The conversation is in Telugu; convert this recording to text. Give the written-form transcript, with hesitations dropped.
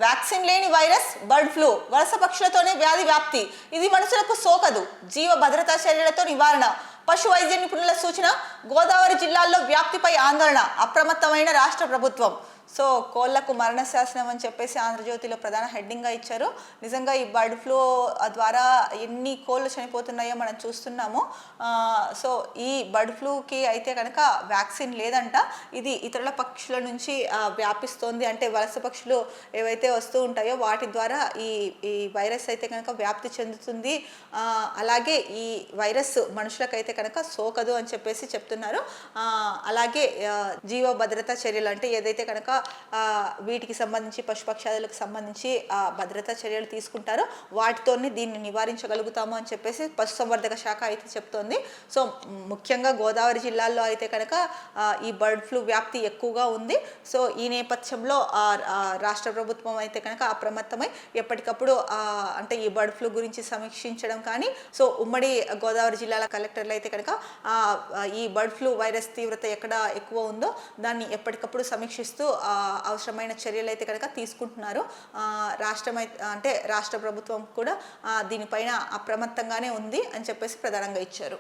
వ్యాక్సిన్ లేని వైరస్ బర్డ్ ఫ్లూ వలస పక్షులతోనే వ్యాధి వ్యాప్తి, ఇది మనుషులకు సోకదు, జీవ భద్రతా చర్యలతో నివారణ. పశు వైద్య నిపుణుల సూచన, గోదావరి జిల్లాల్లో వ్యాప్తిపై ఆందోళన, అప్రమత్తమైన రాష్ట్ర ప్రభుత్వం. సో కోళ్లకు మరణ శాసనం అని చెప్పేసి ఆంధ్రజ్యోతిలో ప్రధాన హెడ్డింగ్గా ఇచ్చారు. నిజంగా ఈ బర్డ్ ఫ్లూ ద్వారా ఎన్ని కోళ్ళు చనిపోతున్నాయో మనం చూస్తున్నాము. సో ఈ బర్డ్ ఫ్లూకి అయితే కనుక వ్యాక్సిన్ లేదంట. ఇది ఇతరుల పక్షుల నుంచి వ్యాపిస్తోంది. అంటే వలస పక్షులు ఏవైతే వస్తూ ఉంటాయో వాటి ద్వారా ఈ ఈ వైరస్ అయితే కనుక వ్యాప్తి చెందుతుంది. అలాగే ఈ వైరస్ మనుషులకైతే కనుక సోకదు అని చెప్పేసి చెప్తున్నారు. అలాగే జీవ భద్రతా చర్యలు అంటే ఏదైతే కనుక వీటికి సంబంధించి పశుపక్షాదులకు సంబంధించి భద్రతా చర్యలు తీసుకుంటారో వాటితోనే దీన్ని నివారించగలుగుతాము అని చెప్పేసి పశుసంవర్ధక శాఖ అయితే చెప్తోంది. సో ముఖ్యంగా గోదావరి జిల్లాల్లో అయితే కనుక ఈ బర్డ్ ఫ్లూ వ్యాప్తి ఎక్కువగా ఉంది. సో ఈ నేపథ్యంలో రాష్ట్ర ప్రభుత్వం అయితే కనుక అప్రమత్తమై ఎప్పటికప్పుడు అంటే ఈ బర్డ్ ఫ్లూ గురించి సమీక్షించడం కానీ, సో ఉమ్మడి గోదావరి జిల్లాల కలెక్టర్లు అయితే కనుక ఈ బర్డ్ ఫ్లూ వైరస్ తీవ్రత ఎక్కడ ఎక్కువ ఉందో దాన్ని ఎప్పటికప్పుడు సమీక్షిస్తూ అవసరమైన చర్యలు అయితే కనుక తీసుకుంటున్నారు. రాష్ట్ర ప్రభుత్వం కూడా దీనిపైన అప్రమత్తంగానే ఉంది అని చెప్పేసి ప్రధానంగా ఇచ్చారు.